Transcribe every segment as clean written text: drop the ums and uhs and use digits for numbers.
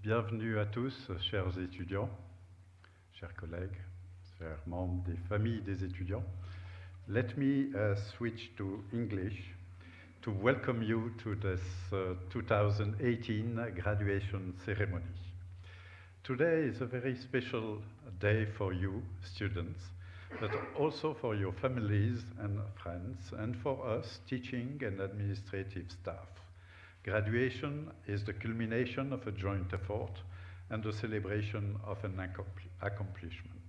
Bienvenue à tous, chers étudiants, chers collègues, chers membres des familles des étudiants. Let me switch to English to welcome you to this 2018 graduation ceremony. Today is a very special day for you, students, but also for your families and friends, and for us, teaching and administrative staff. Graduation is the culmination of a joint effort and the celebration of an accomplishment.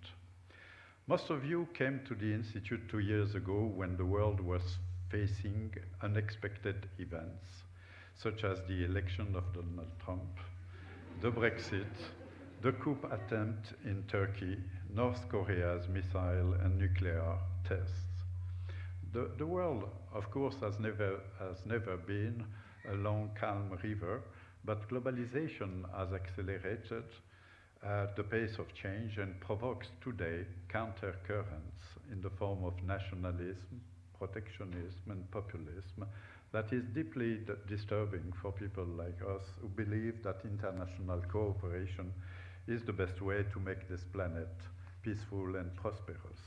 Most of you came to the Institute 2 years ago when the world was facing unexpected events, such as the election of Donald Trump, the Brexit, the coup attempt in Turkey, North Korea's missile and nuclear tests. The world, of course, has never been a long, calm river, but globalization has accelerated the pace of change and provokes today counter-currents in the form of nationalism, protectionism, and populism that is deeply disturbing for people like us who believe that international cooperation is the best way to make this planet peaceful and prosperous.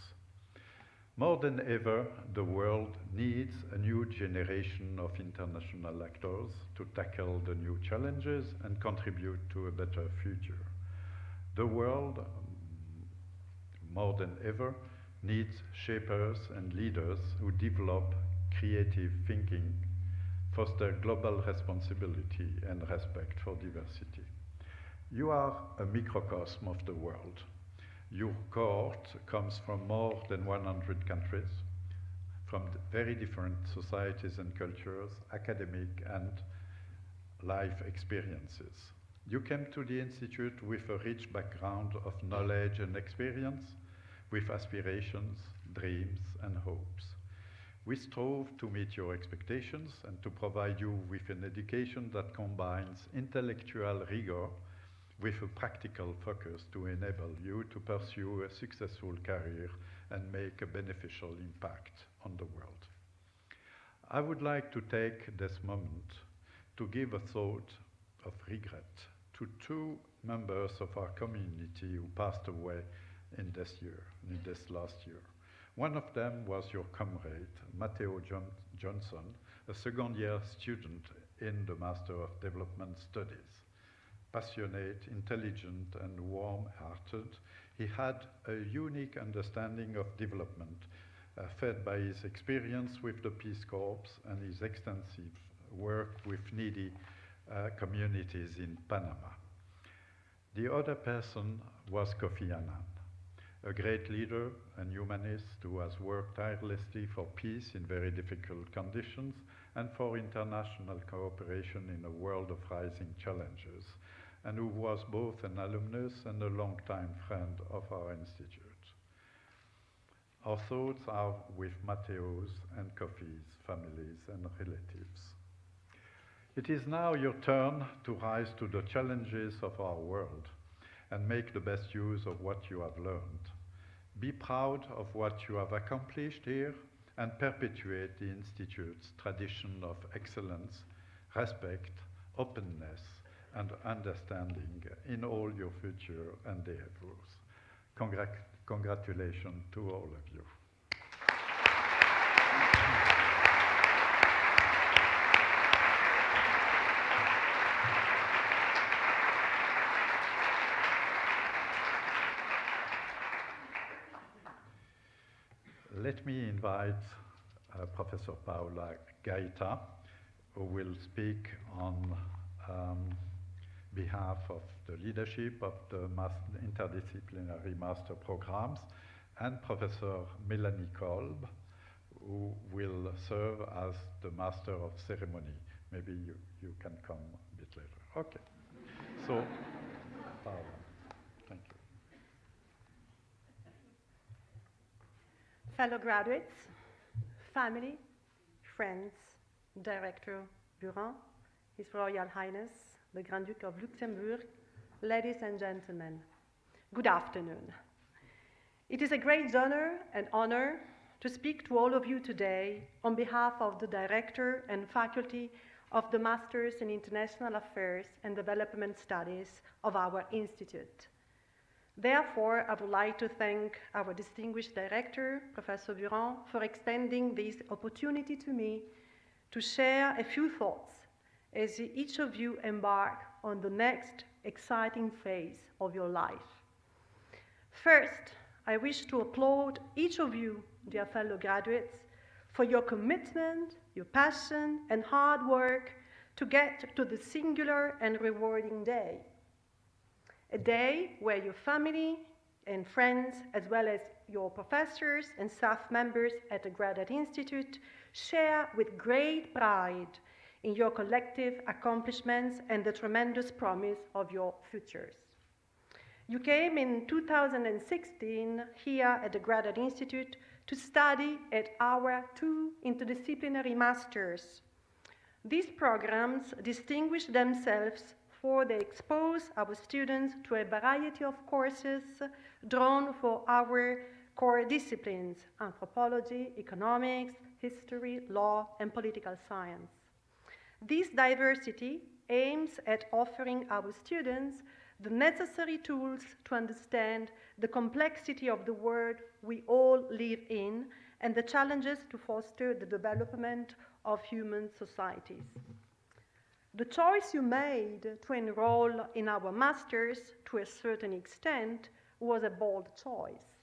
More than ever, the world needs a new generation of international actors to tackle the new challenges and contribute to a better future. The world, more than ever, needs shapers and leaders who develop creative thinking, foster global responsibility and respect for diversity. You are a microcosm of the world. Your cohort comes from more than 100 countries, from very different societies and cultures, academic and life experiences. You came to the Institute with a rich background of knowledge and experience, with aspirations, dreams, and hopes. We strove to meet your expectations and to provide you with an education that combines intellectual rigor with a practical focus to enable you to pursue a successful career and make a beneficial impact on the world. I would like to take this moment to give a thought of regret to two members of our community who passed away in this last year. One of them was your comrade, Matteo Johnson, a second-year student in the Master of Development Studies. Passionate, intelligent, and warm-hearted, he had a unique understanding of development, fed by his experience with the Peace Corps and his extensive work with needy communities in Panama. The other person was Kofi Annan, a great leader and humanist who has worked tirelessly for peace in very difficult conditions and for international cooperation in a world of rising challenges, and who was both an alumnus and a longtime friend of our institute. Our thoughts are with Matteo's and Kofi's families and relatives. It is now your turn to rise to the challenges of our world and make the best use of what you have learned. Be proud of what you have accomplished here and perpetuate the Institute's tradition of excellence, respect, openness, and understanding in all your future endeavors. Congratulations to all of you. Let me invite Professor Paola Gaeta, who will speak on behalf of the leadership of the interdisciplinary master programs, and Professor Melanie Kolb, who will serve as the master of ceremony. Maybe you can come a bit later. Okay. So, Paola, thank you. Fellow graduates, family, friends, Director Durand, His Royal Highness, the Grand Duke of Luxembourg, ladies and gentlemen, good afternoon. It is a great honor to speak to all of you today on behalf of the Director and faculty of the Masters in International Affairs and Development Studies of our institute. Therefore, I would like to thank our distinguished director, Professor Durand, for extending this opportunity to me to share a few thoughts as each of you embark on the next exciting phase of your life. First, I wish to applaud each of you, dear fellow graduates, for your commitment, your passion, and hard work to get to the singular and rewarding day. A day where your family and friends, as well as your professors and staff members at the Graduate Institute, share with great pride in your collective accomplishments and the tremendous promise of your futures. You came in 2016 here at the Graduate Institute to study at our 2 interdisciplinary masters. These programs distinguish themselves for they expose our students to a variety of courses drawn for our core disciplines: anthropology, economics, history, law, and political science. This diversity aims at offering our students the necessary tools to understand the complexity of the world we all live in and the challenges to foster the development of human societies. The choice you made to enroll in our masters to a certain extent was a bold choice.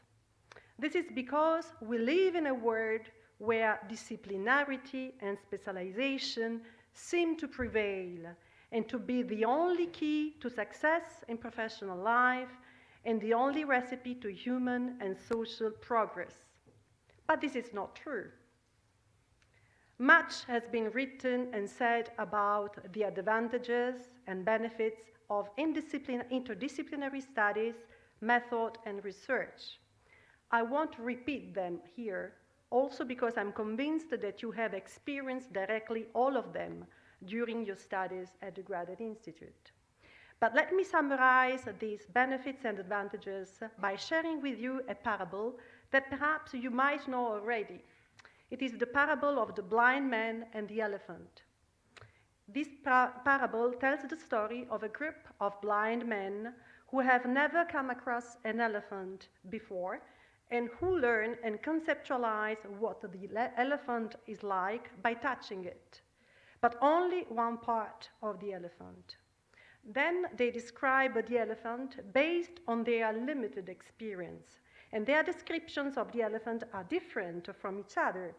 This is because we live in a world where disciplinarity and specialization seem to prevail and to be the only key to success in professional life and the only recipe to human and social progress. But this is not true. Much has been written and said about the advantages and benefits of interdisciplinary studies, method, and research. I won't repeat them here, also because I'm convinced that you have experienced directly all of them during your studies at the Graduate Institute. But let me summarize these benefits and advantages by sharing with you a parable that perhaps you might know already. It is the parable of the blind man and the elephant. This parable tells the story of a group of blind men who have never come across an elephant before and who learn and conceptualize what the elephant is like by touching it, but only one part of the elephant. Then they describe the elephant based on their limited experience, and their descriptions of the elephant are different from each other.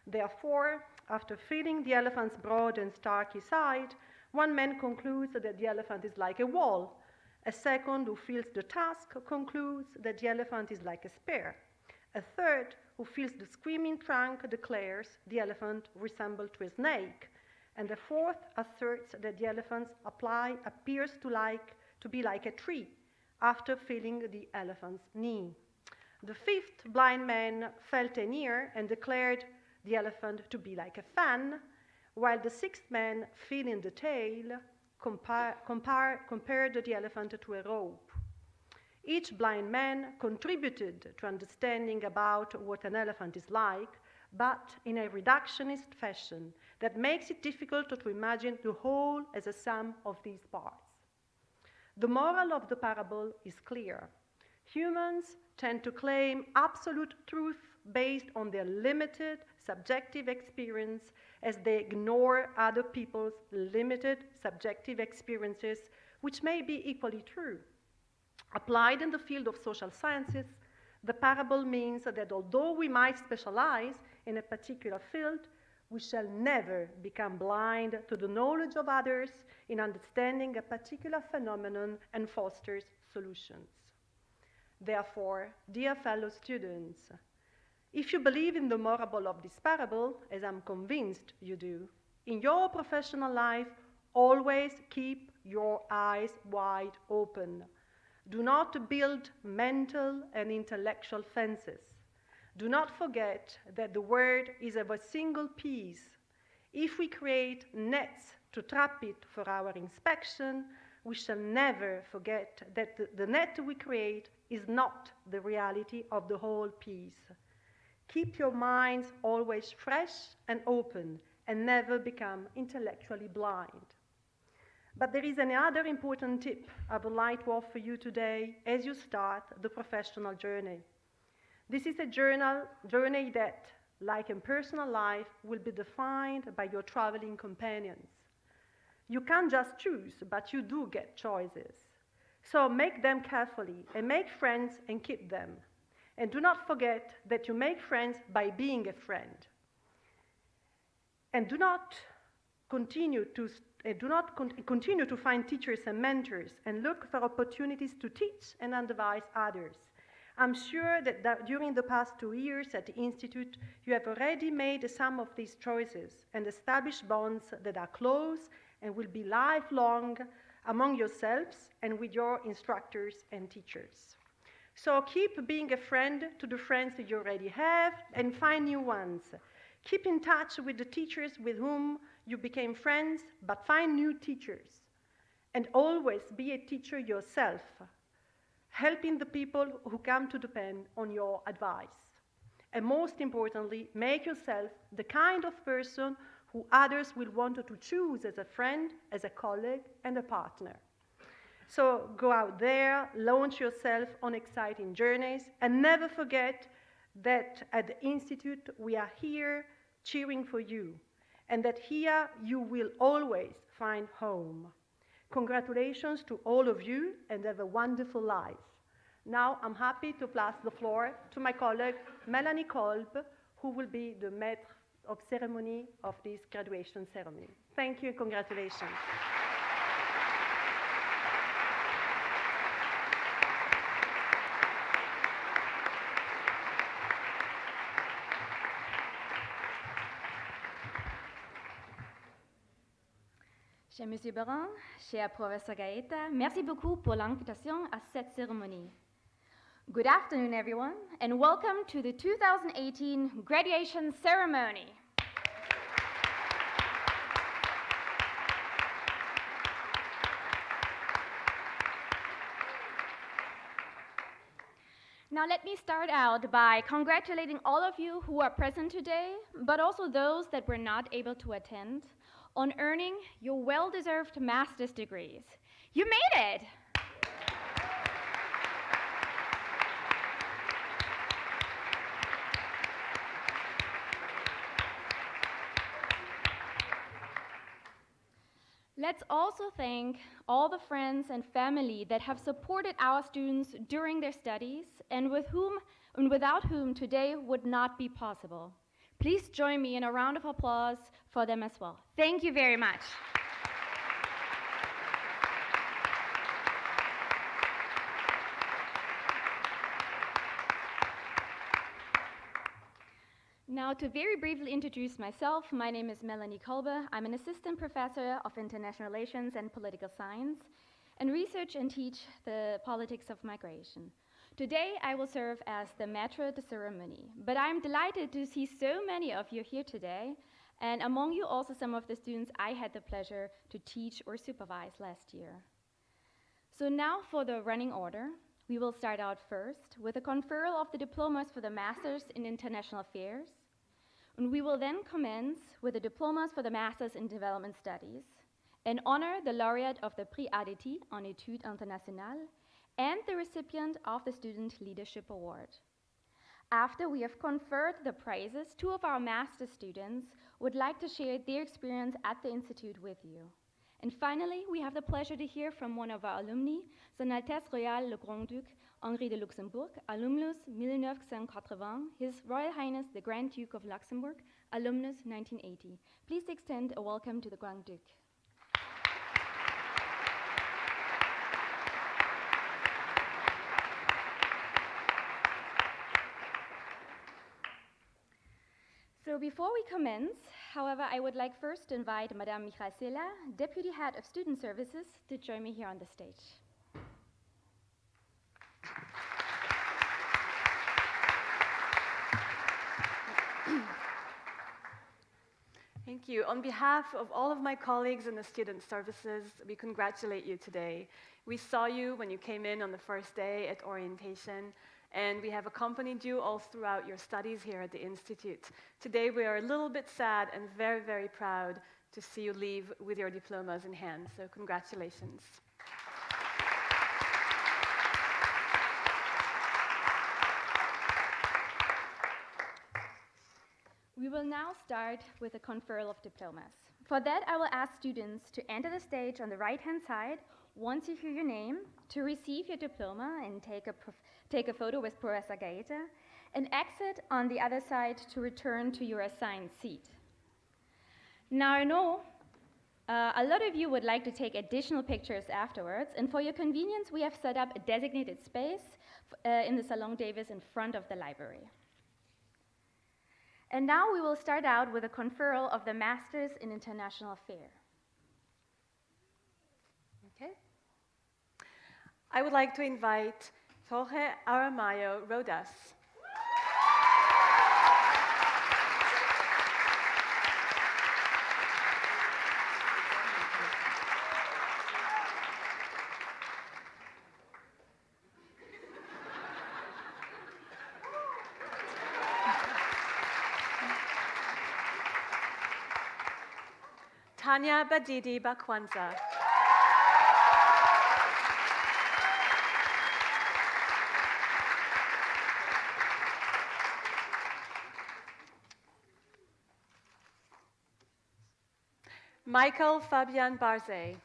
Therefore, after feeling the elephant's broad and starky side, one man concludes that the elephant is like a wall. A second, who feels the tusk, concludes that the elephant is like a spear. A third, who feels the screaming trunk, declares the elephant resembles to a snake. And a fourth asserts that the elephant's appears to be like a tree after feeling the elephant's knee. The fifth blind man felt an ear and declared the elephant to be like a fan, while the sixth man, feeling the tail, compared the elephant to a rope. Each blind man contributed to understanding about what an elephant is like, but in a reductionist fashion that makes it difficult to imagine the whole as a sum of these parts. The moral of the parable is clear. Humans tend to claim absolute truth based on their limited subjective experience as they ignore other people's limited subjective experiences, which may be equally true. Applied in the field of social sciences, the parable means that although we might specialize in a particular field, we shall never become blind to the knowledge of others in understanding a particular phenomenon and fosters solutions. Therefore, dear fellow students, if you believe in the moral of this parable, as I'm convinced you do, in your professional life, always keep your eyes wide open. Do not build mental and intellectual fences. Do not forget that the world is of a single piece. If we create nets to trap it for our inspection, we shall never forget that the net we create is not the reality of the whole piece. Keep your minds always fresh and open, and never become intellectually blind. But there is another important tip I would like to offer you today as you start the professional journey. This is a journey that, like in personal life, will be defined by your traveling companions. You can't just choose, but you do get choices. So make them carefully and make friends and keep them. And do not forget that you make friends by being a friend. And continue to find teachers and mentors and look for opportunities to teach and advise others. I'm sure that during the past 2 years at the Institute, you have already made some of these choices and established bonds that are close and will be lifelong among yourselves and with your instructors and teachers. So keep being a friend to the friends that you already have and find new ones. Keep in touch with the teachers with whom you became friends, but find new teachers. And always be a teacher yourself, helping the people who come to depend on your advice. And most importantly, make yourself the kind of person who others will want to choose as a friend, as a colleague, and a partner. So go out there, launch yourself on exciting journeys, and never forget that at the Institute we are here cheering for you, and that here you will always find home. Congratulations to all of you, and have a wonderful life. Now I'm happy to pass the floor to my colleague Melanie Kolb, who will be the maître of ceremony of this graduation ceremony. Thank you and congratulations. Cher Monsieur Baron, cher Professeur Gaeta, merci beaucoup pour l'invitation à cette cérémonie. Good afternoon, everyone, and welcome to the 2018 graduation ceremony. Now let me start out by congratulating all of you who are present today, but also those that were not able to attend, on earning your well-deserved master's degrees. You made it! Let's also thank all the friends and family that have supported our students during their studies and without whom today would not be possible. Please join me in a round of applause for them as well. Thank you very much. Now, to very briefly introduce myself, my name is Melanie Kolbe. I'm an assistant professor of international relations and political science, and research and teach the politics of migration. Today, I will serve as the maître de cérémonie, but I'm delighted to see so many of you here today, and among you also some of the students I had the pleasure to teach or supervise last year. So now for the running order, we will start out first with a conferral of the diplomas for the Masters in International Affairs, and we will then commence with the diplomas for the Masters in Development Studies, and honor the laureate of the Prix ADT en Études Internationales, and the recipient of the Student Leadership Award. After we have conferred the prizes, two of our master students would like to share their experience at the Institute with you. And finally, we have the pleasure to hear from one of our alumni, Son Altesse Royale le Grand-Duc Henri de Luxembourg, alumnus 1980, His Royal Highness the Grand Duke of Luxembourg, alumnus 1980. Please extend a welcome to the Grand-Duc. So before we commence, however, I would like first to invite Madame Michael Sela, Deputy Head of Student Services, to join me here on the stage. Thank you. On behalf of all of my colleagues in the Student Services, we congratulate you today. We saw you when you came in on the first day at orientation, and we have accompanied you all throughout your studies here at the Institute. Today we are a little bit sad and very, very proud to see you leave with your diplomas in hand, so congratulations. We will now start with the conferral of diplomas. For that, I will ask students to enter the stage on the right-hand side once you hear your name, to receive your diploma and take a photo with Professor Gaeta, and exit on the other side to return to your assigned seat. Now, I know a lot of you would like to take additional pictures afterwards, and for your convenience, we have set up a designated space in the Salon Davis in front of the library. And now we will start out with a conferral of the Masters in International Affairs. Okay. I would like to invite Jorge Aramayo Rodas. Tanya Badidi Bakwanza. Michael Fabian Barze.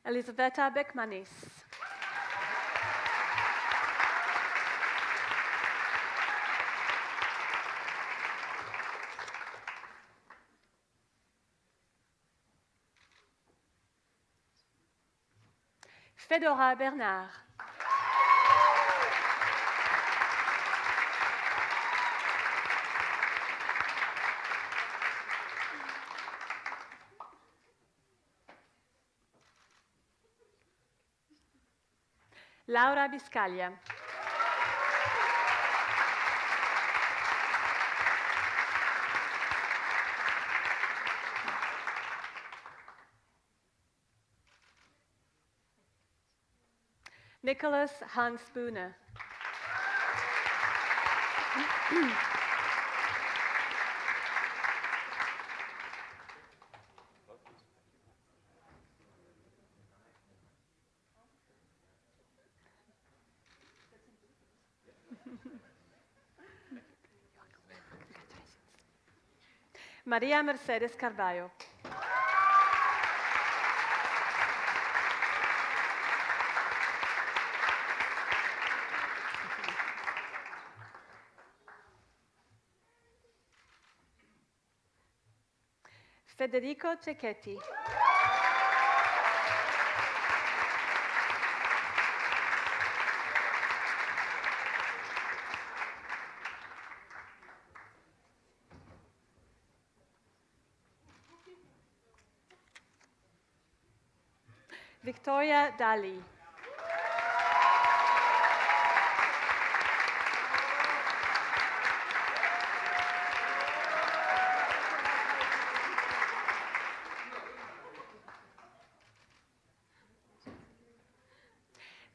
Elisabetta Beckmanis. Fedora Bernard. Laura Biscaglia. Nicholas Hans Spooner. Maria Mercedes Carballo. Federico Cecchetti. Victoria Dali.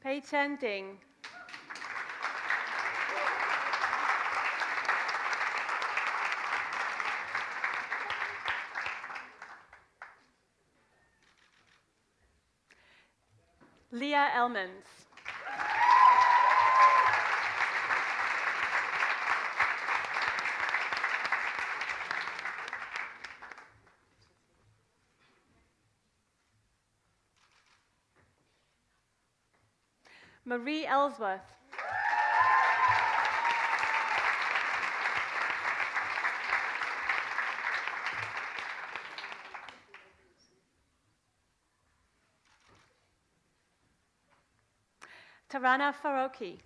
Pei Chen Ding. Leah Elmans. Marie Ellsworth. Tarana Faroki.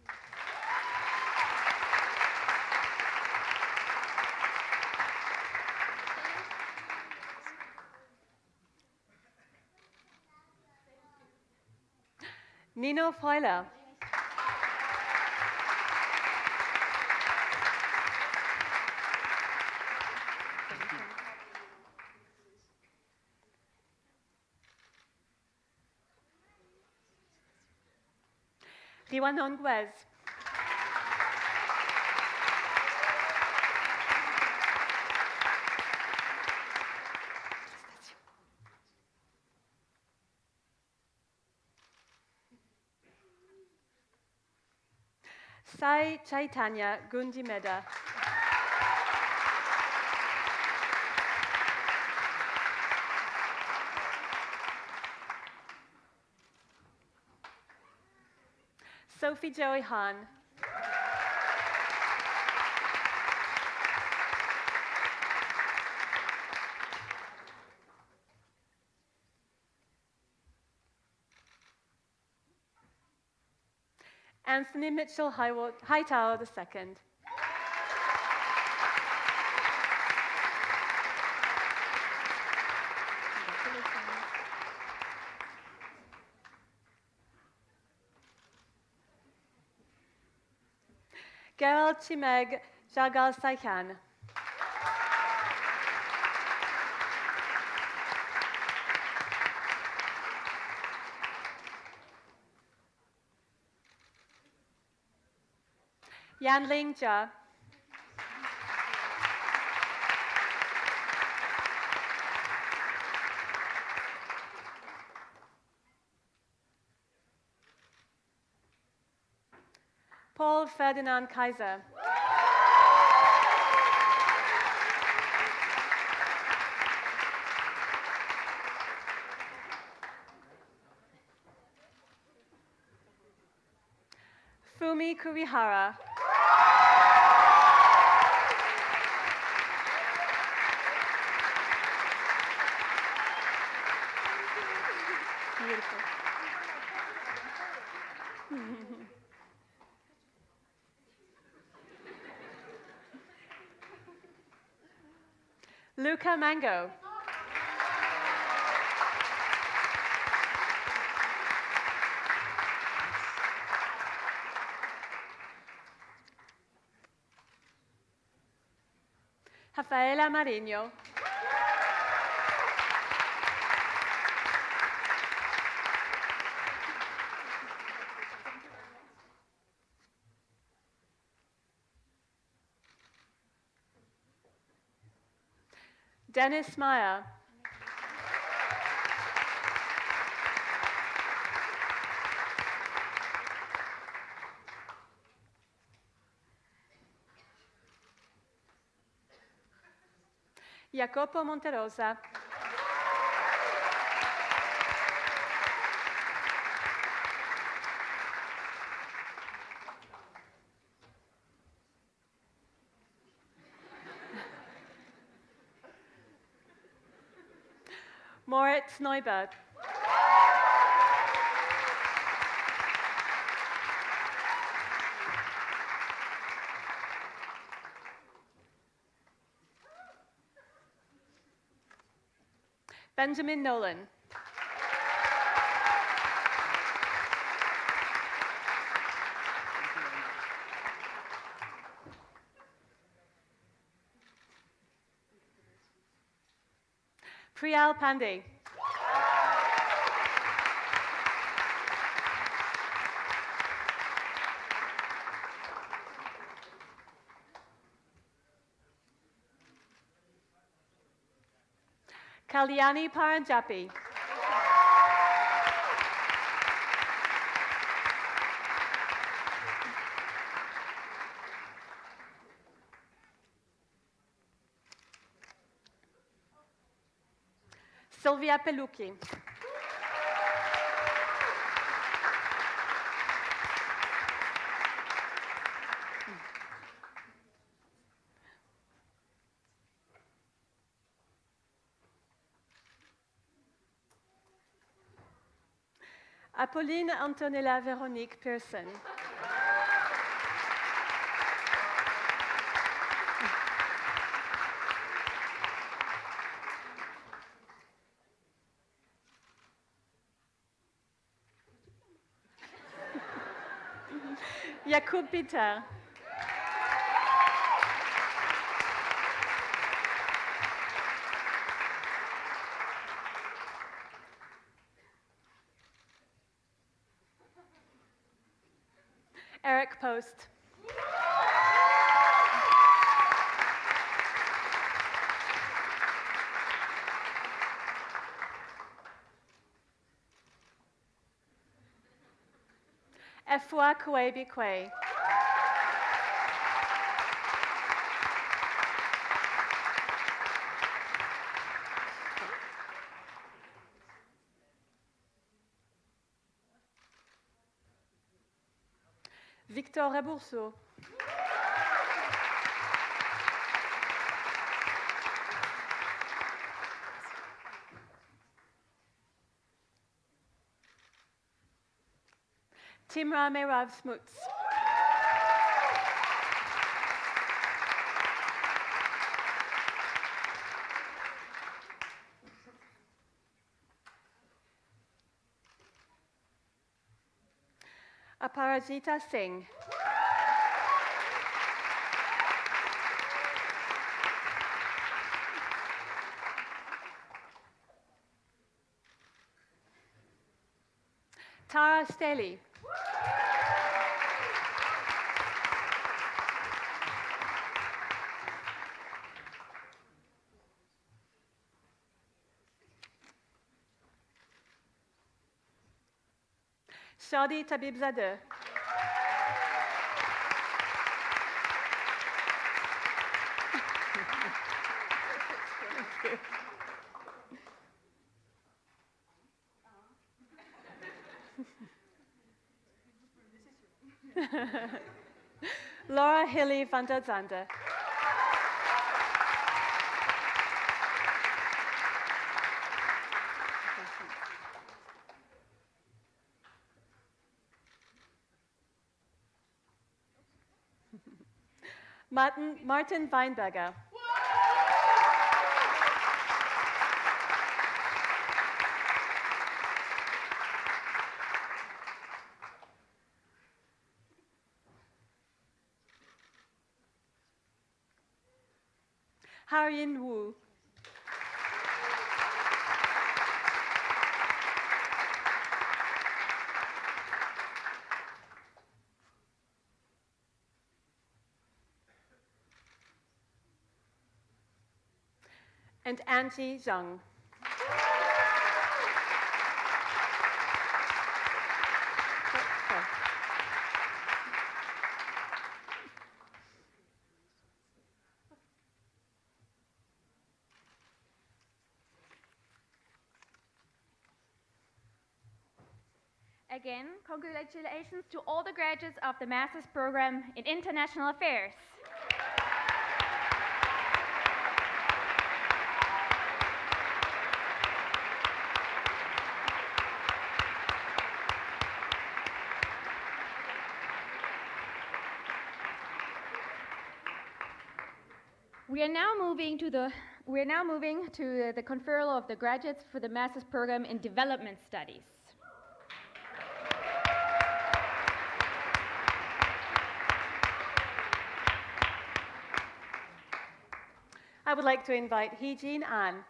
Nino Freuler. Triwanongwez. Sai Chaitanya Gundimeda. Sophie Joy Han. Anthony Mitchell Hightower II. Gerald Chimeg Jagal Saikan. Yanling Jia. Paul Ferdinand Kaiser. Fumi Kurihara. Beautiful. Luca Mango. Rafaela Marinho. Dennis Meyer. Jacopo Monterosa. Moritz Neubert. Benjamin Nolan. Priyal Pandey. Kalyani Paranjapi. Sylvia Pelucchi. Apolline Antonella Véronique Pearson. Jakub Peter. Eric Post. Efwa Kwe. Victor Rabourceau. Timra Merav Smuts. Aparajita Singh. Tara Staley. Shadi Tabibzadeh. Laura Hilly van der Zande. Martin Weinberger. Haryin Wu. And Angie Zhang. Again, congratulations to all the graduates of the Master's Program in International Affairs. We are now moving to the conferral of the graduates for the Master's Program in Development Studies. I would like to invite Hee-Jin An.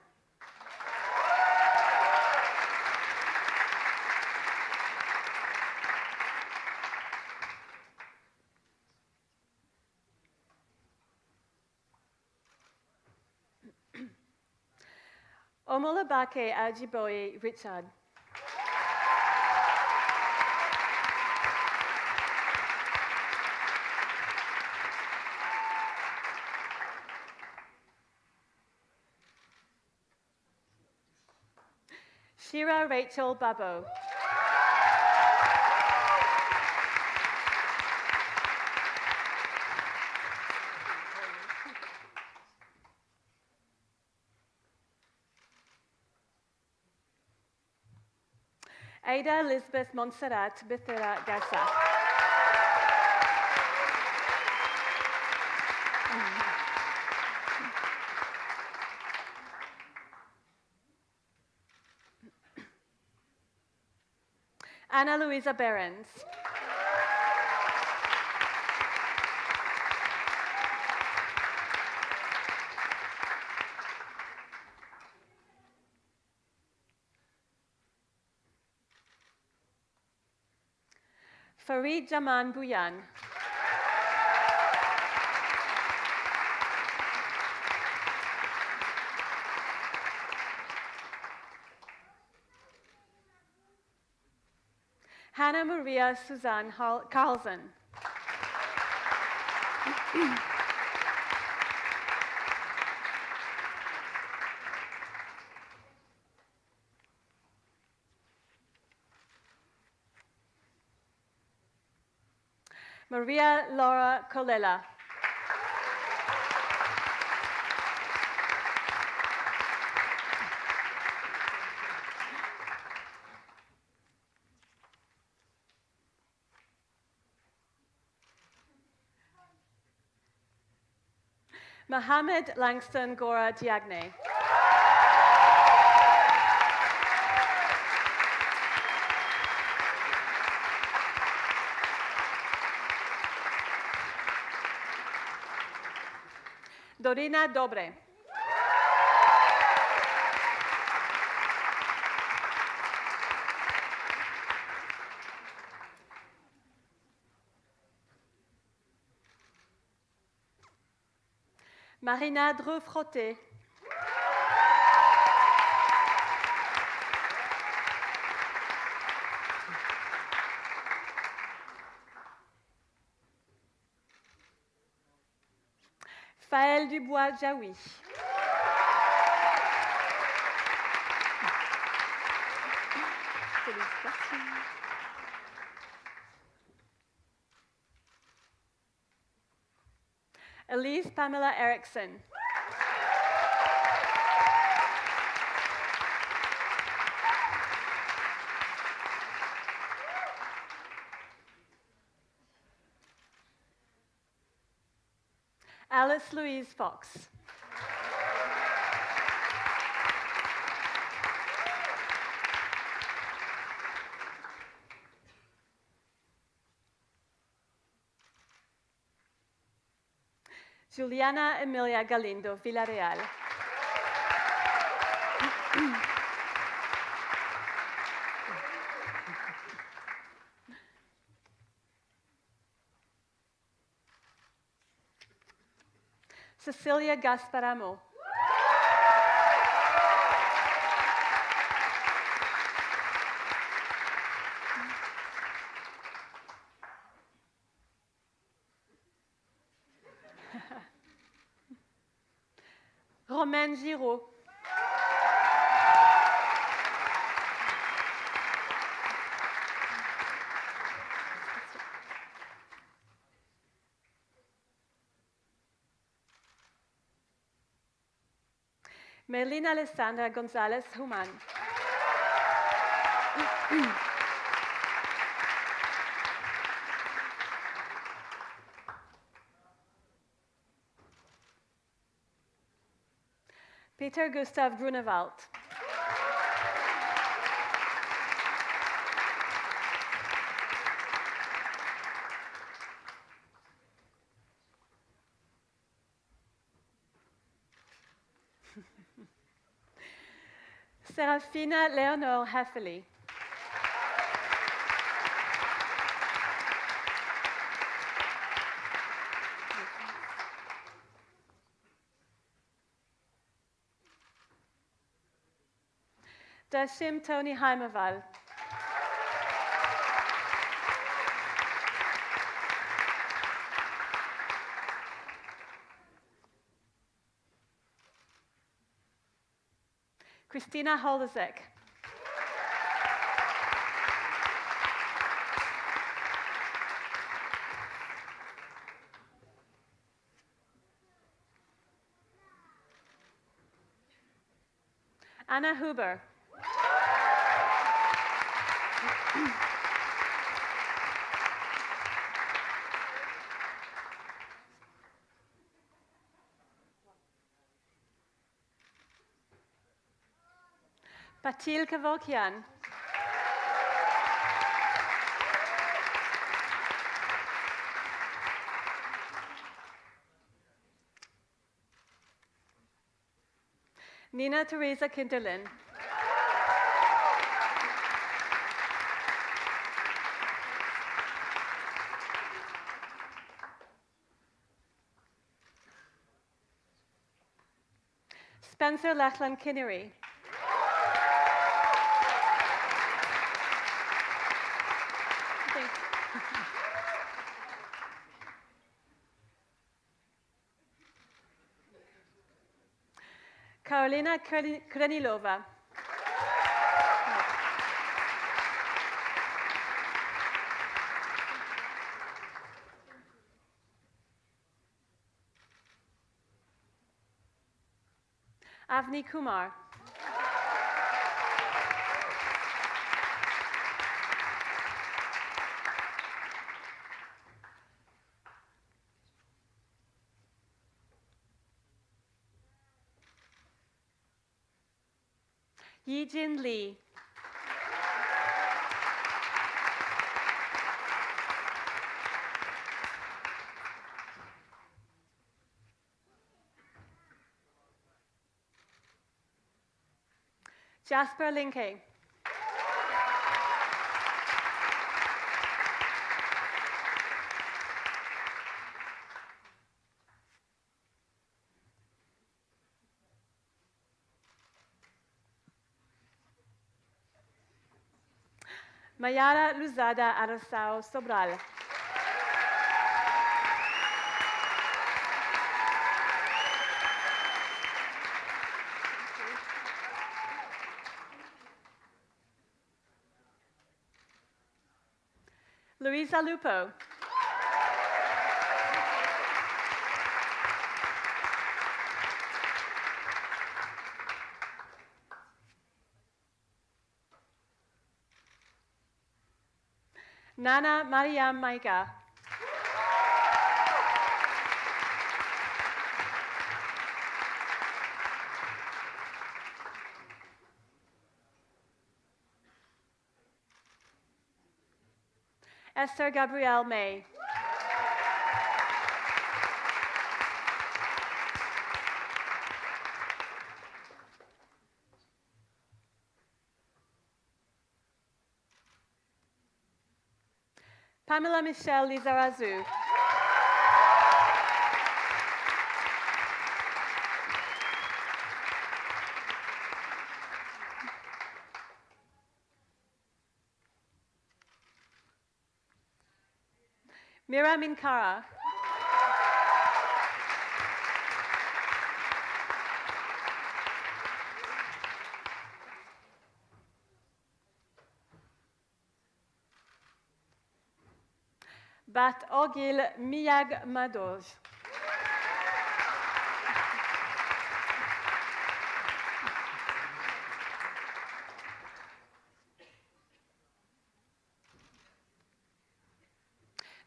Omolabake Ajiboye Richard. Shira Rachel Babo. Ada Elizabeth Montserrat Bethera Garza. Ana Luisa Behrens. Farid Jaman Bouyan. Hannah Maria Suzanne Carlson. Maria Laura Colella. Mohammed Langston Gora Diagne. Dorina Dobre. Marina Dreux-Frotté. Faël Dubois-Jaoui. Elise Pamela Erickson. Alice Louise Fox. Juliana Emilia Galindo Villarreal. Cecilia Gasparamo. Romaine Giraud. Melina Alessandra González Human. Peter Gustav Grunewald. Serafina Leonor Heffley. Dashim Tony Heimerval. Christina Holdezek. Anna Huber. Patil Kevorkian. Nina Teresa Kinderlin. Spencer Lachlan Kinnery. Karolina Krenilova. Avni Kumar. Yijin Lee. Jasper Linke. Mayara Luzada Arasao Sobral. Luisa Lupo. Nana Mariam Maika. Esther Gabrielle May. Pamela Michelle Lizarazu. Mira Minkara. Bat Ogil Miyag Madoj.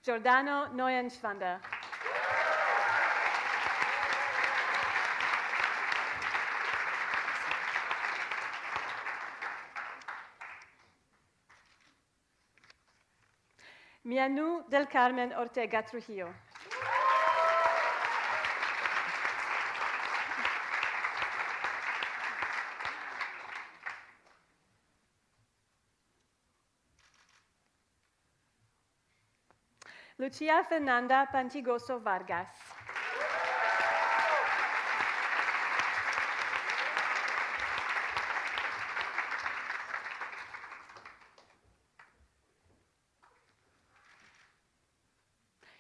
Giordano Neuenschwander. Mianu del Carmen Ortega Trujillo. Lucia Fernanda Pantigoso Vargas.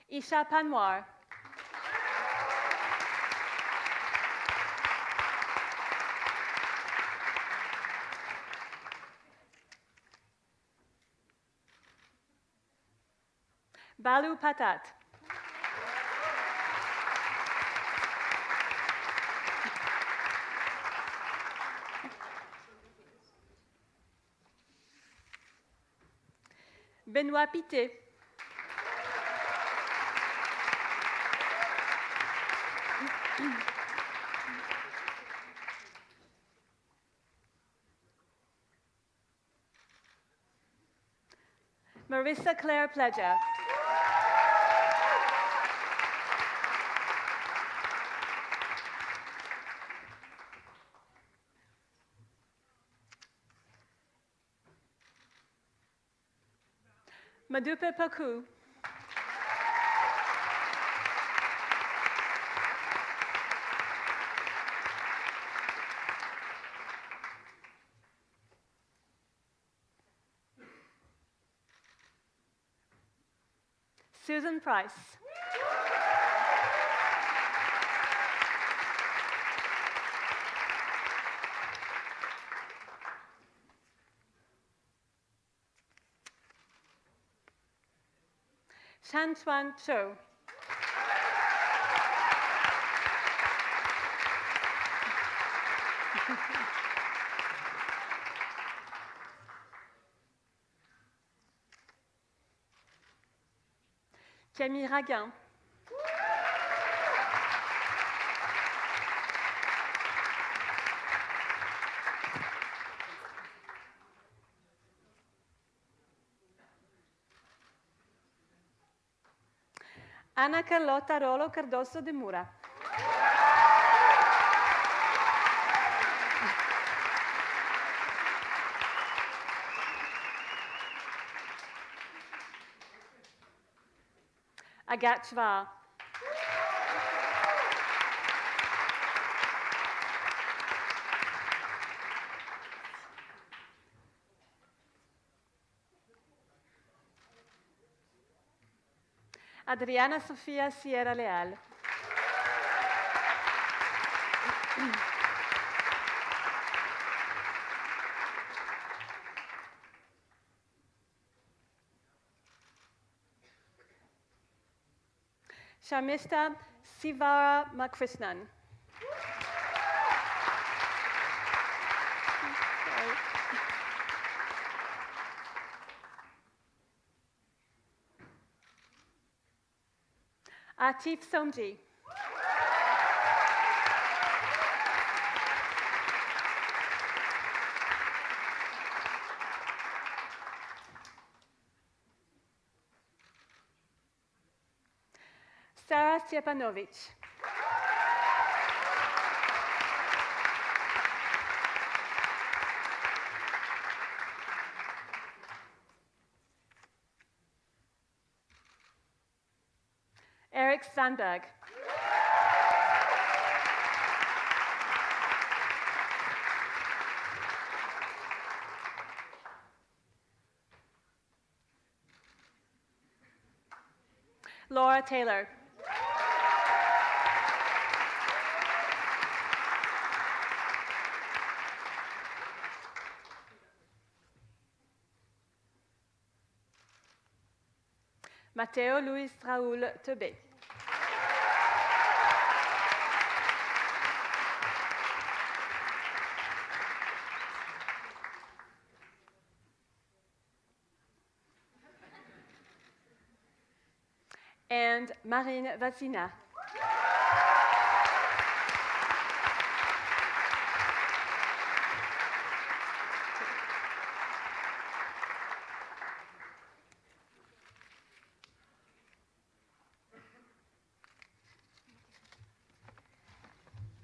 Isha Panwar. Balu Patat. Benoît Pité. Marissa Claire Pledger. Madupe Paku. Susan Price. Shan Chuan Cho. Camille Raguin. Ana Carlota Rolo Cardoso de Mura. Agathe Schwa. Adriana Sofia Sierra Leal. Shamishta Sivara Makrishnan. Atif Somji. Sarah Stepanovic. Eric Sandberg. Laura Taylor. Matteo Luis Raúl Tebet. And Marine Vassina.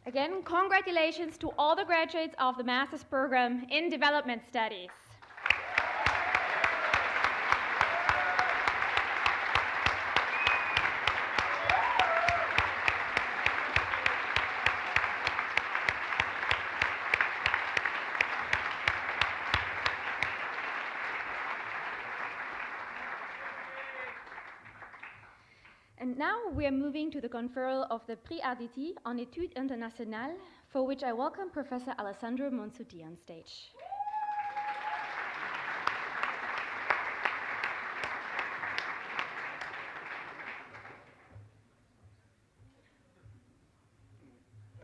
Again, congratulations to all the graduates of the Master's Program in Development Studies. And now we are moving to the conferral of the Prix Arditi en Études Internationales, for which I welcome Professor Alessandro Monsuti on stage.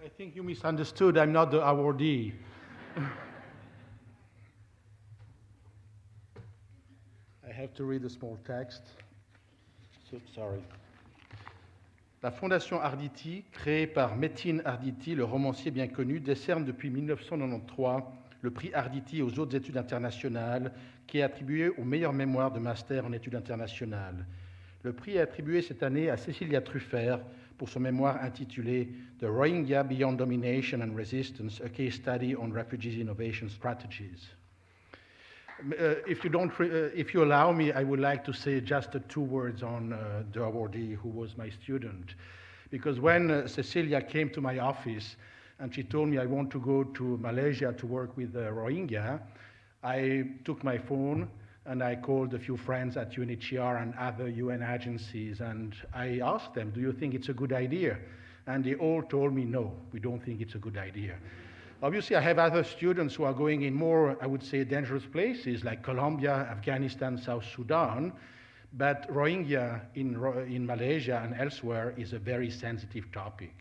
I think you misunderstood. I'm not the awardee. I have to read a small text. So, sorry. La Fondation Arditi, créée par Metin Arditi, le romancier bien connu, décerne depuis 1993 le prix Arditi aux hautes études internationales, qui est attribué aux meilleures mémoires de master en études internationales. Le prix est attribué cette année à Cécilia Truffert pour son mémoire intitulé The Rohingya Beyond Domination and Resistance, a Case Study on Refugees Innovation Strategies. If you allow me, I would like to say just 2 words on the awardee who was my student. Because when Cecilia came to my office and she told me I want to go to Malaysia to work with the Rohingya, I took my phone, And I called a few friends at UNHCR and other UN agencies, and I asked them, do you think it's a good idea? And they all told me, no, we don't think it's a good idea. Obviously, I have other students who are going in more, I would say, dangerous places like Colombia, Afghanistan, South Sudan, but Rohingya in Malaysia and elsewhere is a very sensitive topic.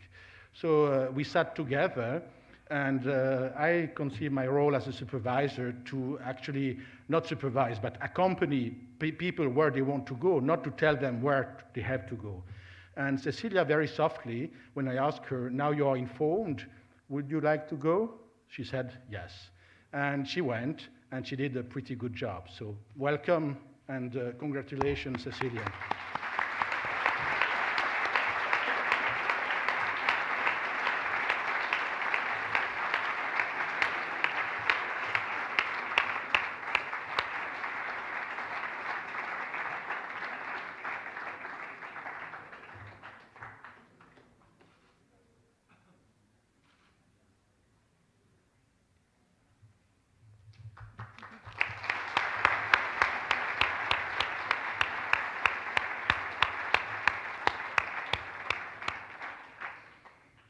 So we sat together, and I conceived my role as a supervisor to actually not supervise, but accompany people where they want to go, not to tell them where they have to go. And Cecilia, very softly, when I asked her, now you are informed, would you like to go? She said yes. And she went, and she did a pretty good job. So welcome, and congratulations, Cecilia.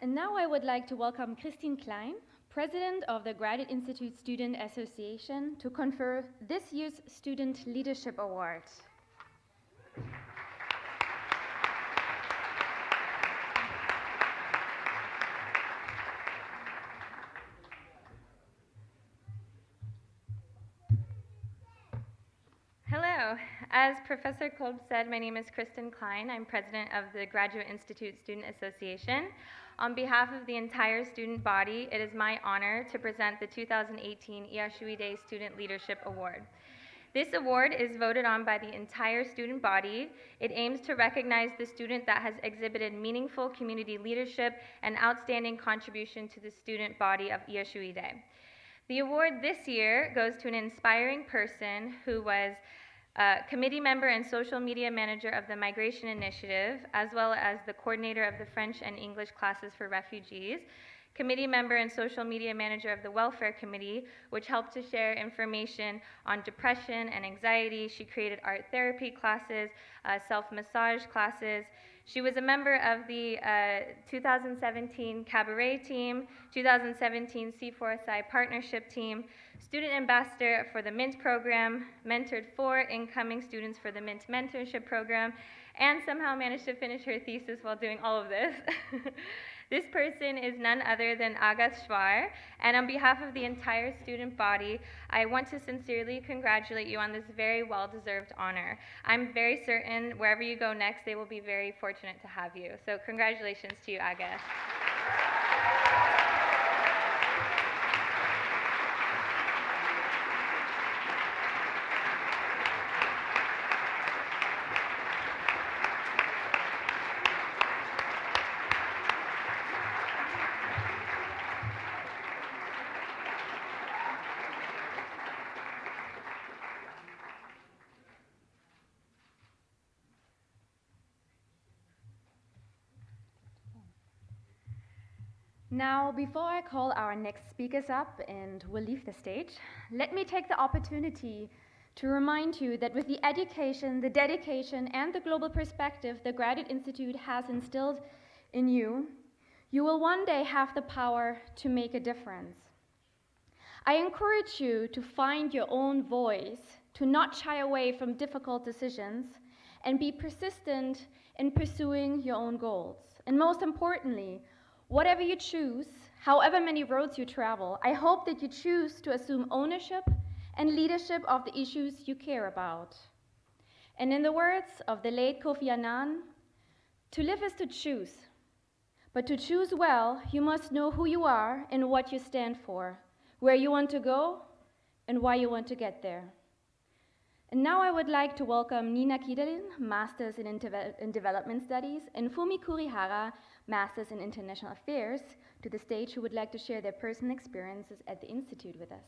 And now I would like to welcome Christine Klein, President of the Graduate Institute Student Association, to confer this year's Student Leadership Award. Hello. As Professor Kolb said, my name is Kristen Klein. I'm president of the Graduate Institute Student Association. On behalf of the entire student body, it is my honor to present the 2018 Iyashui Day Student Leadership Award. This award is voted on by the entire student body. It aims to recognize the student that has exhibited meaningful community leadership and outstanding contribution to the student body of Iyashui Day. The award this year goes to an inspiring person who was committee member and social media manager of the Migration Initiative, as well as the coordinator of the French and English classes for refugees, committee member and social media manager of the Welfare Committee, which helped to share information on depression and anxiety. She created art therapy classes, self-massage classes. She was a member of the 2017 Cabaret team, 2017 C4SI partnership team, student ambassador for the MINT program, mentored 4 incoming students for the MINT mentorship program, and somehow managed to finish her thesis while doing all of this. This person is none other than Agathe Schwar, and on behalf of the entire student body, I want to sincerely congratulate you on this very well-deserved honor. I'm very certain wherever you go next, they will be very fortunate to have you. So congratulations to you, Agathe. Now, before I call our next speakers up and will leave the stage, let me take the opportunity to remind you that with the education, the dedication, and the global perspective the Graduate Institute has instilled in you, you will one day have the power to make a difference. I encourage you to find your own voice, to not shy away from difficult decisions, and be persistent in pursuing your own goals. And most importantly, whatever you choose, however many roads you travel, I hope that you choose to assume ownership and leadership of the issues you care about. And in the words of the late Kofi Annan, to live is to choose. But to choose well, you must know who you are and what you stand for, where you want to go, and why you want to get there. And now I would like to welcome Nina Kidarin, Masters in Development Studies, and Fumi Kurihara, Masters in International Affairs, to the stage, who would like to share their personal experiences at the Institute with us.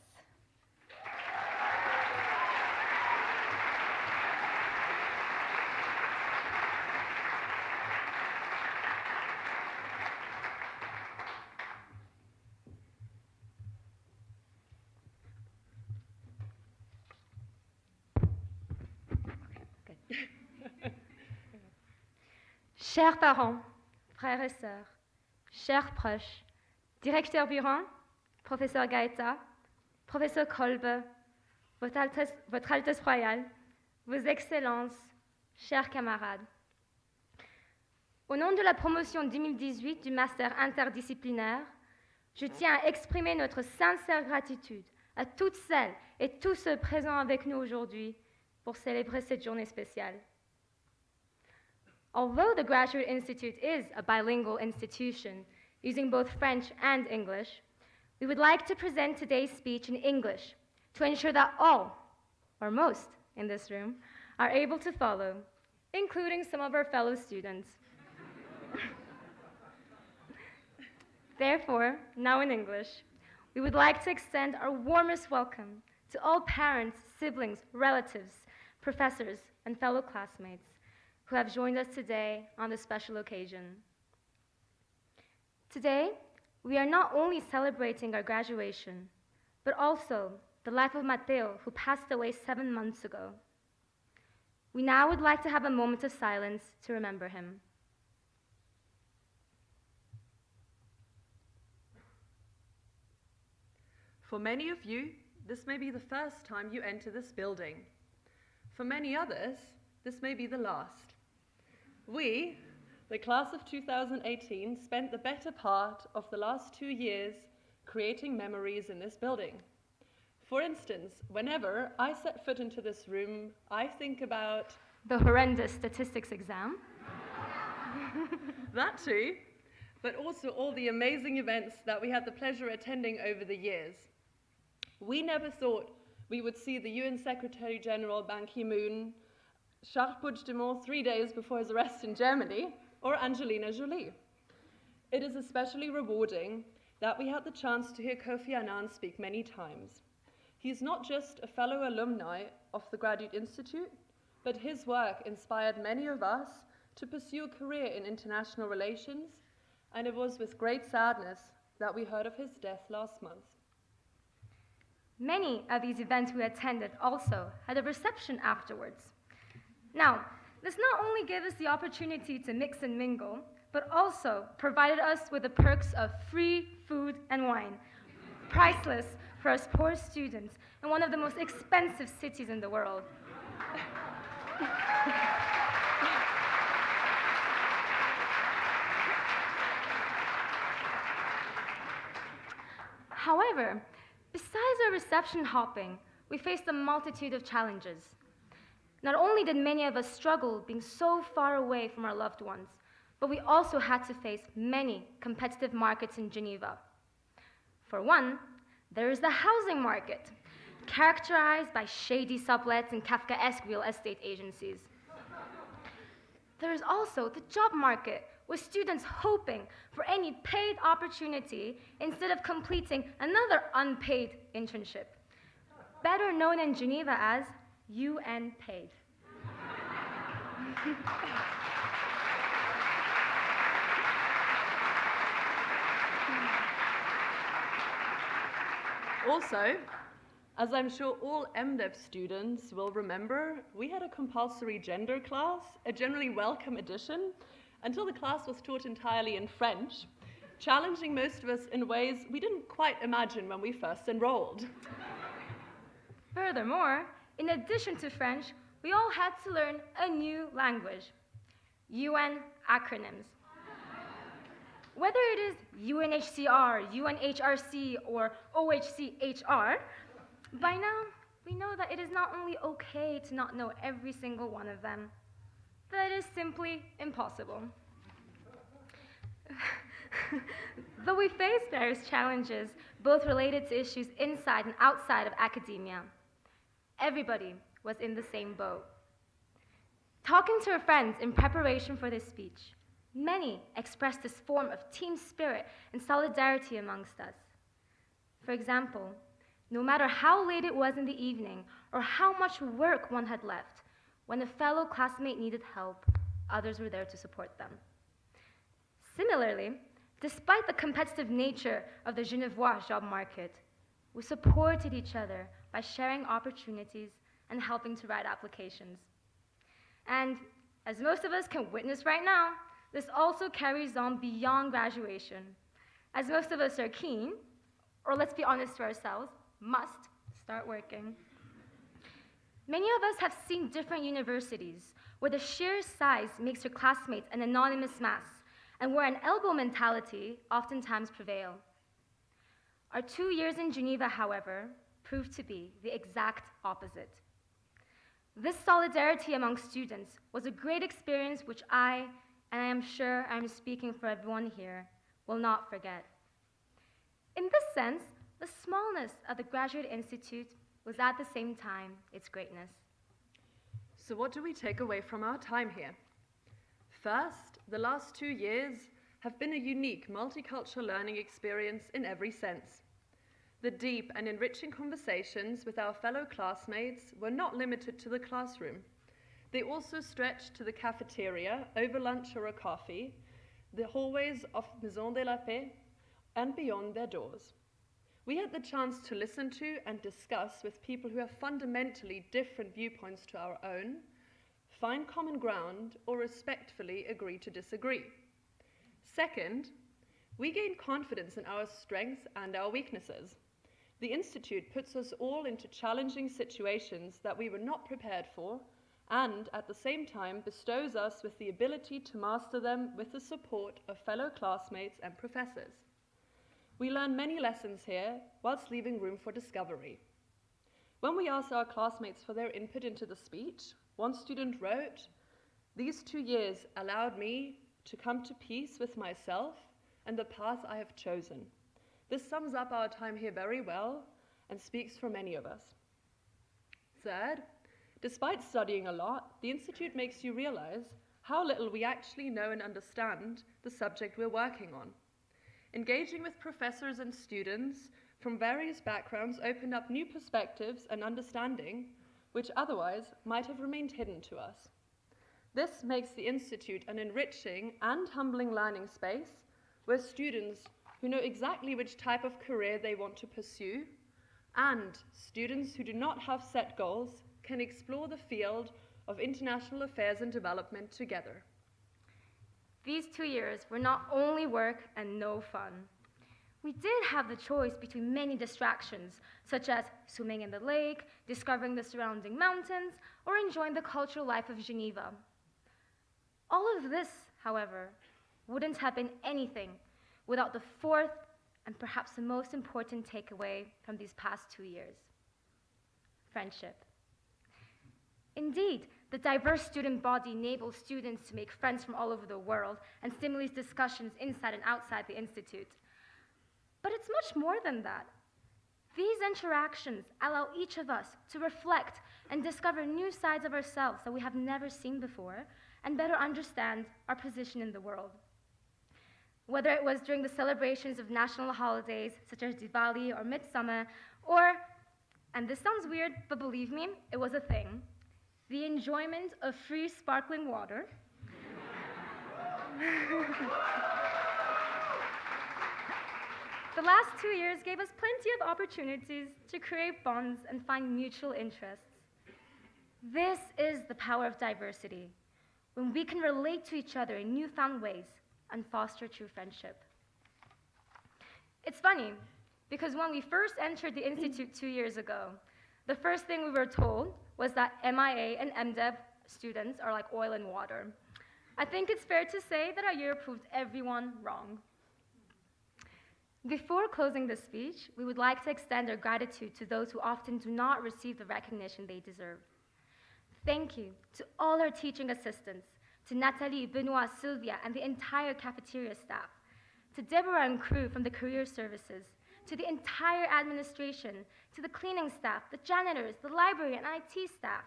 Chers parents, frères et sœurs, chers proches, directeur Buran, professeur Gaeta, professeur Kolbe, Votre Altesse Royale, Vos Excellences, chers camarades. Au nom de la promotion 2018 du Master Interdisciplinaire, je tiens à exprimer notre sincère gratitude à toutes celles et tous ceux présents avec nous aujourd'hui pour célébrer cette journée spéciale. Although the Graduate Institute is a bilingual institution using both French and English, we would like to present today's speech in English to ensure that all, or most, in this room are able to follow, including some of our fellow students. Therefore, now in English, we would like to extend our warmest welcome to all parents, siblings, relatives, professors, and fellow classmates who have joined us today on this special occasion. Today, we are not only celebrating our graduation, but also the life of Mateo, who passed away 7 months ago. We now would like to have a moment of silence to remember him. For many of you, this may be the first time you enter this building. For many others, this may be the last. We, the class of 2018, spent the better part of the last 2 years creating memories in this building. For instance, whenever I set foot into this room, I think about the horrendous statistics exam. That too, but also all the amazing events that we had the pleasure of attending over the years. We never thought we would see the UN Secretary General Ban Ki-moon, Charles Puigdemont 3 days before his arrest in Germany, or Angelina Jolie. It is especially rewarding that we had the chance to hear Kofi Annan speak many times. He is not just a fellow alumni of the Graduate Institute, but his work inspired many of us to pursue a career in international relations, and it was with great sadness that we heard of his death last month. Many of these events we attended also had a reception afterwards. Now, this not only gave us the opportunity to mix and mingle, but also provided us with the perks of free food and wine, priceless for us poor students in one of the most expensive cities in the world. However, besides our reception hopping, we faced a multitude of challenges. Not only did many of us struggle being so far away from our loved ones, but we also had to face many competitive markets in Geneva. For one, there is the housing market, characterized by shady sublets and Kafkaesque real estate agencies. There is also the job market, with students hoping for any paid opportunity instead of completing another unpaid internship, better known in Geneva as UN paid. Also, as I'm sure all MDiv students will remember, we had a compulsory gender class, a generally welcome addition, until the class was taught entirely in French, challenging most of us in ways we didn't quite imagine when we first enrolled. Furthermore, in addition to French, we all had to learn a new language, UN acronyms. Whether it is UNHCR, UNHRC, or OHCHR, by now we know that it is not only okay to not know every single one of them, that is simply impossible. Though we face various challenges, both related to issues inside and outside of academia, everybody was in the same boat. Talking to our friends in preparation for this speech, many expressed this form of team spirit and solidarity amongst us. For example, no matter how late it was in the evening or how much work one had left, when a fellow classmate needed help, others were there to support them. Similarly, despite the competitive nature of the Genevois job market, we supported each other by sharing opportunities and helping to write applications. And as most of us can witness right now, this also carries on beyond graduation, as most of us are keen, or let's be honest to ourselves, must start working. Many of us have seen different universities where the sheer size makes your classmates an anonymous mass, and where an elbow mentality oftentimes prevail. Our 2 years in Geneva, however, proved to be the exact opposite. This solidarity among students was a great experience which I, and I am sure I'm speaking for everyone here, will not forget. In this sense, the smallness of the Graduate Institute was at the same time its greatness. So what do we take away from our time here? First, the last 2 years have been a unique multicultural learning experience in every sense. The deep and enriching conversations with our fellow classmates were not limited to the classroom. They also stretched to the cafeteria, over lunch or a coffee, the hallways of Maison de la Paix, and beyond their doors. We had the chance to listen to and discuss with people who have fundamentally different viewpoints to our own, find common ground, or respectfully agree to disagree. Second, we gain confidence in our strengths and our weaknesses. The Institute puts us all into challenging situations that we were not prepared for, and at the same time bestows us with the ability to master them with the support of fellow classmates and professors. We learn many lessons here, whilst leaving room for discovery. When we asked our classmates for their input into the speech, one student wrote, "These 2 years allowed me to come to peace with myself and the path I have chosen." This sums up our time here very well and speaks for many of us. Third, despite studying a lot, the Institute makes you realize how little we actually know and understand the subject we're working on. Engaging with professors and students from various backgrounds opened up new perspectives and understanding, which otherwise might have remained hidden to us. This makes the Institute an enriching and humbling learning space where students who know exactly which type of career they want to pursue, and students who do not have set goals can explore the field of international affairs and development together. These 2 years were not only work and no fun. We did have the choice between many distractions, such as swimming in the lake, discovering the surrounding mountains, or enjoying the cultural life of Geneva. All of this, however, wouldn't have been anything without the fourth and perhaps the most important takeaway from these past 2 years: friendship. Indeed, the diverse student body enables students to make friends from all over the world and stimulates discussions inside and outside the Institute. But it's much more than that. These interactions allow each of us to reflect and discover new sides of ourselves that we have never seen before and better understand our position in the world. Whether it was during the celebrations of national holidays such as Diwali or Midsummer, or, and this sounds weird, but believe me, it was a thing, the enjoyment of free sparkling water, the last 2 years gave us plenty of opportunities to create bonds and find mutual interests. This is the power of diversity, when we can relate to each other in newfound ways and foster true friendship. It's funny, because when we first entered the Institute 2 years ago, the first thing we were told was that MIA and MDev students are like oil and water. I think it's fair to say that our year proved everyone wrong. Before closing this speech, we would like to extend our gratitude to those who often do not receive the recognition they deserve. Thank you to all our teaching assistants, to Nathalie, Benoit, Sylvia, and the entire cafeteria staff, to Deborah and crew from the career services, to the entire administration, to the cleaning staff, the janitors, the library, and IT staff.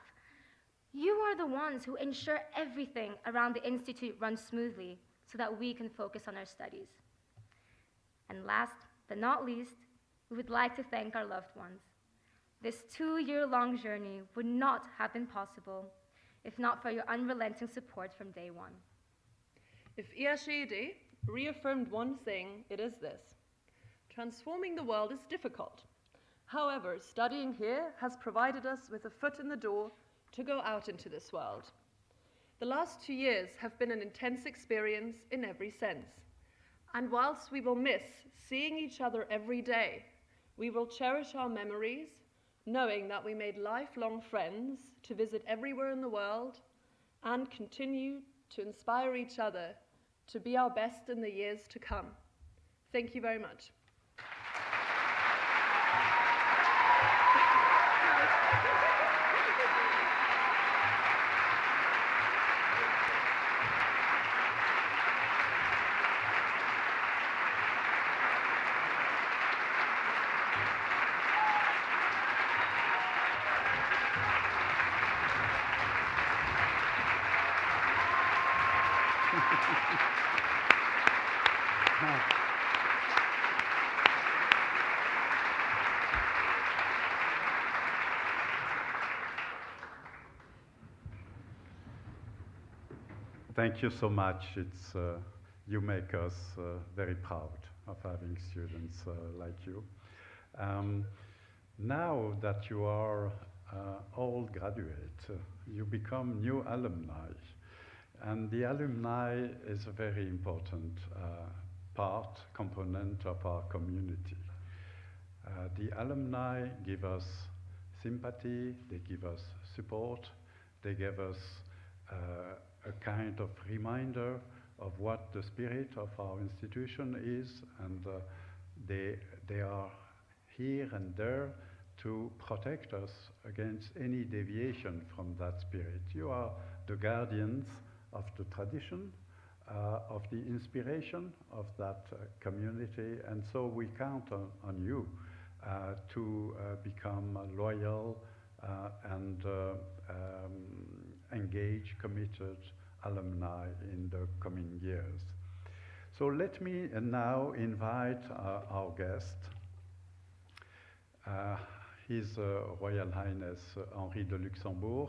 You are the ones who ensure everything around the Institute runs smoothly so that we can focus on our studies. And last but not least, we would like to thank our loved ones. This 2-year-long journey would not have been possible if not for your unrelenting support from day one. If IHED reaffirmed one thing, it is this: transforming the world is difficult. However, studying here has provided us with a foot in the door to go out into this world. The last 2 years have been an intense experience in every sense. And whilst we will miss seeing each other every day, we will cherish our memories, knowing that we made lifelong friends to visit everywhere in the world and continue to inspire each other to be our best in the years to come. Thank you very much. Thank you so much. You make us very proud of having students like you. Now that you are all graduates, you become new alumni. And the alumni is a very important component of our community. The alumni give us sympathy, they give us support, they give us a kind of reminder of what the spirit of our institution is, and they are here and there to protect us against any deviation from that spirit. You are the guardians of the tradition, of the inspiration of that community, and so we count on you to become loyal and engaged, committed alumni in the coming years. So let me now invite our guest, His Royal Highness Henri de Luxembourg,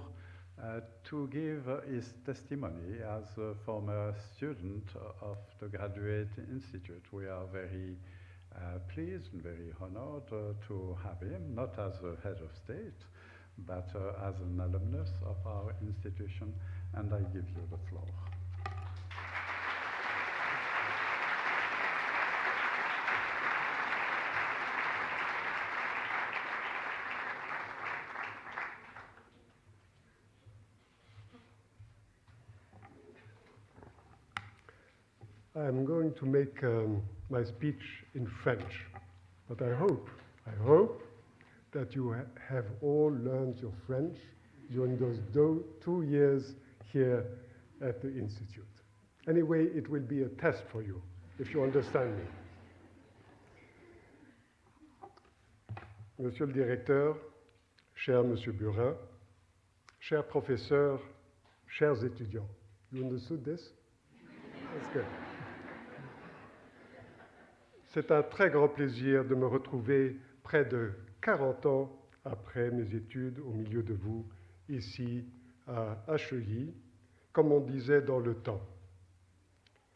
to give his testimony as a former student of the Graduate Institute. We are very pleased and very honored to have him, not as a head of state, but as an alumnus of our institution, and I give you the floor. I'm going to make my speech in French, but I hope that you have all learned your French during those 2 years here at the Institute. Anyway, it will be a test for you, if you understand me. Monsieur le Directeur, cher Monsieur Burin, chers professeurs, chers étudiants. You understood this? That's good. C'est un très grand plaisir de me retrouver près de 40 ans après mes études au milieu de vous, ici à HEI, comme on disait dans le temps.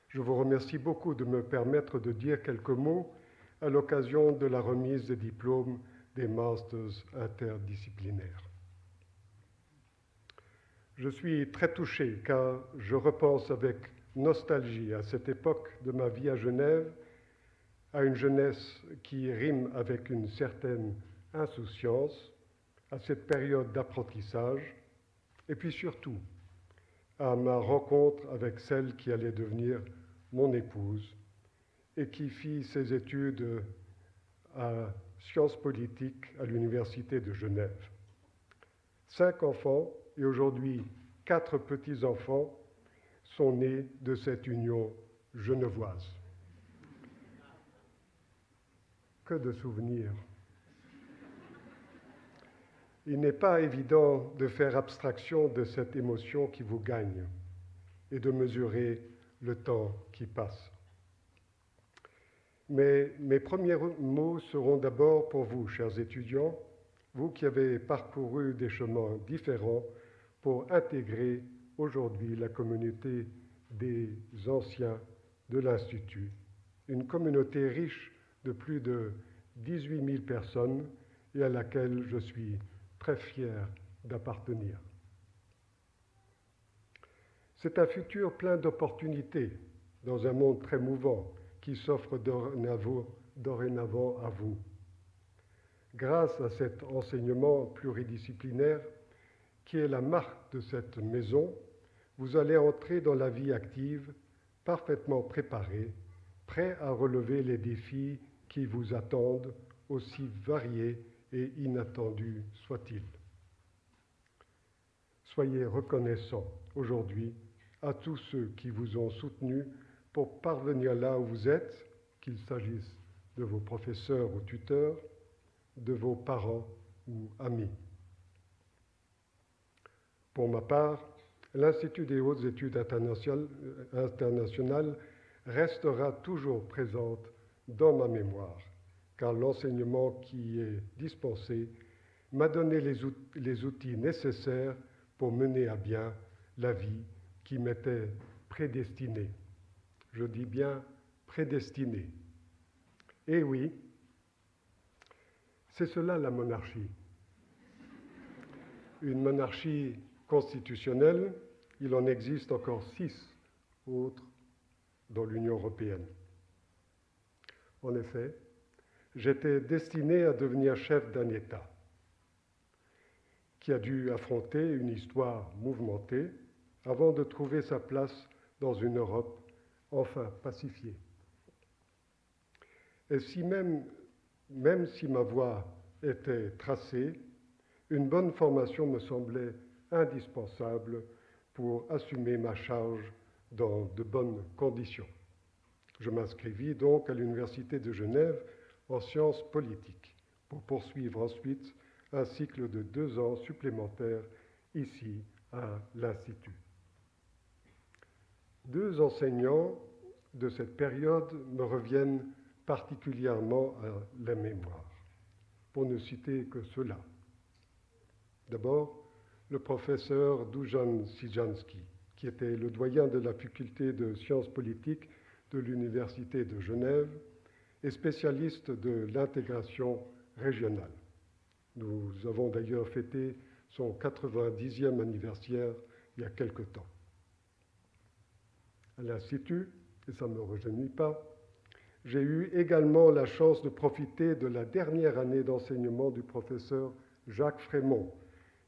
Je vous remercie beaucoup de me permettre de dire quelques mots à l'occasion de la remise des diplômes des masters interdisciplinaires. Je suis très touché car je repense avec nostalgie à cette époque de ma vie à Genève, à une jeunesse qui rime avec une certaine insouciance, à cette période d'apprentissage, et puis surtout à ma rencontre avec celle qui allait devenir mon épouse et qui fit ses études à sciences politiques à l'Université de Genève. 5 enfants et aujourd'hui 4 petits-enfants sont nés de cette union genevoise. Que de souvenirs. Il n'est pas évident de faire abstraction de cette émotion qui vous gagne et de mesurer le temps qui passe. Mais mes premiers mots seront d'abord pour vous, chers étudiants, vous qui avez parcouru des chemins différents pour intégrer aujourd'hui la communauté des anciens de l'Institut, une communauté riche de plus de 18 000 personnes et à laquelle je suis très fier d'appartenir. C'est un futur plein d'opportunités dans un monde très mouvant qui s'offre dorénavant à vous. Grâce à cet enseignement pluridisciplinaire, qui est la marque de cette maison, vous allez entrer dans la vie active, parfaitement préparé, prêt à relever les défis qui vous attendent, aussi variés et inattendus soient-ils. Soyez reconnaissants aujourd'hui à tous ceux qui vous ont soutenu pour parvenir là où vous êtes, qu'il s'agisse de vos professeurs ou tuteurs, de vos parents ou amis. Pour ma part, l'Institut des hautes études internationales restera toujours présente dans ma mémoire, car l'enseignement qui y est dispensé m'a donné les outils nécessaires pour mener à bien la vie qui m'était prédestinée. Je dis bien prédestinée. Et oui, c'est cela la monarchie. Une monarchie constitutionnelle, il en existe encore 6 autres dans l'Union européenne. En effet, j'étais destiné à devenir chef d'un État qui a dû affronter une histoire mouvementée avant de trouver sa place dans une Europe enfin pacifiée. Et si même si ma voie était tracée, une bonne formation me semblait indispensable pour assumer ma charge dans de bonnes conditions. Je m'inscrivis donc à l'Université de Genève en sciences politiques pour poursuivre ensuite un cycle de 2 ans supplémentaires ici à l'Institut. 2 enseignants de cette période me reviennent particulièrement à la mémoire, pour ne citer que cela. D'abord, le professeur Dujan Sijanski, qui était le doyen de la faculté de sciences politiques de l'Université de Genève et spécialiste de l'intégration régionale. Nous avons d'ailleurs fêté son 90e anniversaire il y a quelque temps. À l'Institut, et ça ne me rajeunit pas, j'ai eu également la chance de profiter de la dernière année d'enseignement du professeur Jacques Frémont,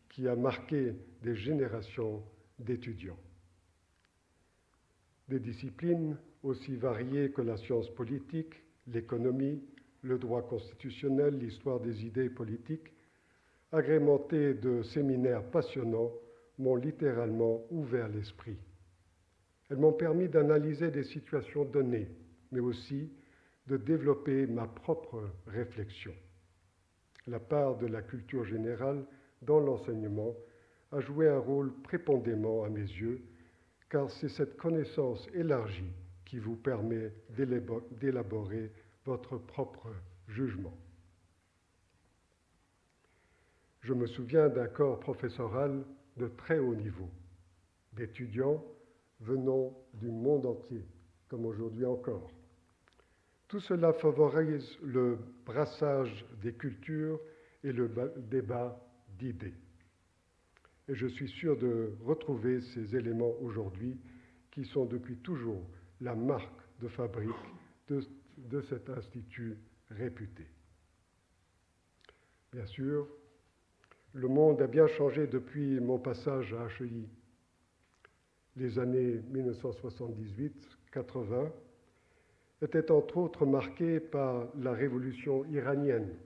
qui a marqué des générations d'étudiants. Des disciplines aussi variées que la science politique, l'économie, le droit constitutionnel, l'histoire des idées politiques, agrémentées de séminaires passionnants, m'ont littéralement ouvert l'esprit. Elles m'ont permis d'analyser des situations données, mais aussi de développer ma propre réflexion. La part de la culture générale dans l'enseignement a joué un rôle prépondérant à mes yeux, car c'est cette connaissance élargie qui vous permet d'élaborer votre propre jugement. Je me souviens d'un corps professoral de très haut niveau, d'étudiants venant du monde entier, comme aujourd'hui encore. Tout cela favorise le brassage des cultures et le débat d'idées. Et je suis sûr de retrouver ces éléments aujourd'hui qui sont depuis toujours la marque de fabrique de cet institut réputé. Bien sûr, le monde a bien changé depuis mon passage à HEI. Les années 1978-80 étaient entre autres marquées par la révolution iranienne,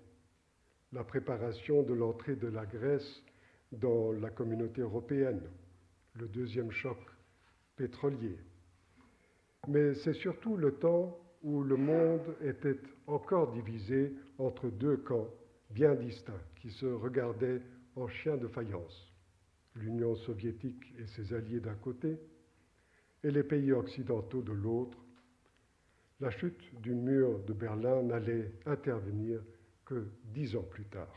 la préparation de l'entrée de la Grèce dans la communauté européenne, le deuxième choc pétrolier. Mais c'est surtout le temps où le monde était encore divisé entre 2 camps bien distincts qui se regardaient en chiens de faïence, l'Union soviétique et ses alliés d'un côté et les pays occidentaux de l'autre. La chute du mur de Berlin n'allait intervenir que 10 ans plus tard.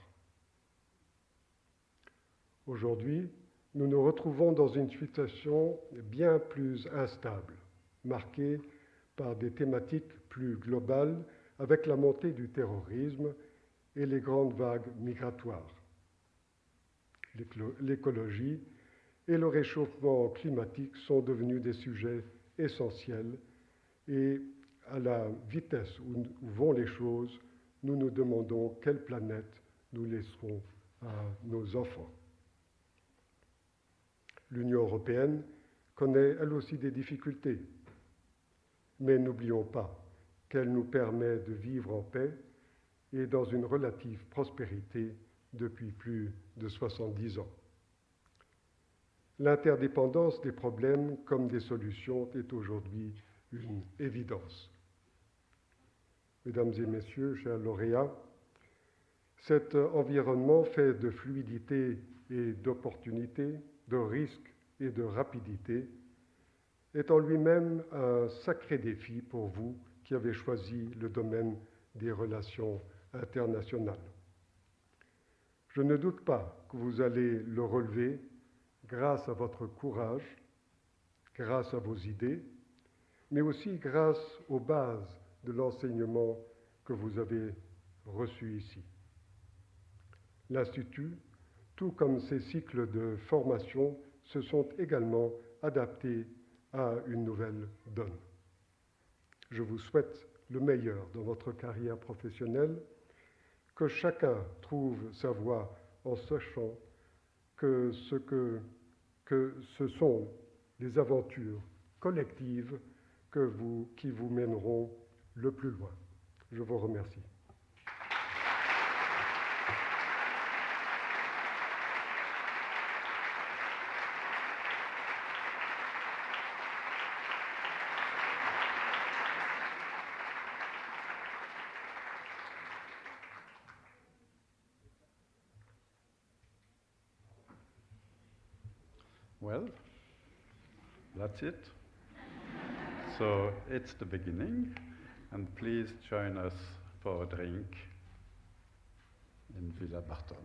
Aujourd'hui, nous nous retrouvons dans une situation bien plus instable, marquée par des thématiques plus globales avec la montée du terrorisme et les grandes vagues migratoires. L'écologie et le réchauffement climatique sont devenus des sujets essentiels. Et à la vitesse où vont les choses, nous nous demandons quelle planète nous laisserons à nos enfants. L'Union européenne connaît elle aussi des difficultés, mais n'oublions pas qu'elle nous permet de vivre en paix et dans une relative prospérité depuis plus de 70 ans. L'interdépendance des problèmes comme des solutions est aujourd'hui une évidence. Mesdames et messieurs, chers lauréats, cet environnement fait de fluidité et d'opportunité, de risque et de rapidité, est en lui-même un sacré défi pour vous qui avez choisi le domaine des relations internationales. Je ne doute pas que vous allez le relever grâce à votre courage, grâce à vos idées, mais aussi grâce aux bases de l'enseignement que vous avez reçu ici. L'Institut, tout comme ses cycles de formation, se sont également adaptés à une nouvelle donne. Je vous souhaite le meilleur dans votre carrière professionnelle, que chacun trouve sa voie en sachant que ce sont les aventures collectives qui vous mèneront le plus loin. Je vous remercie. Well, that's it. So it's the beginning, and please join us for a drink in Villa Barton.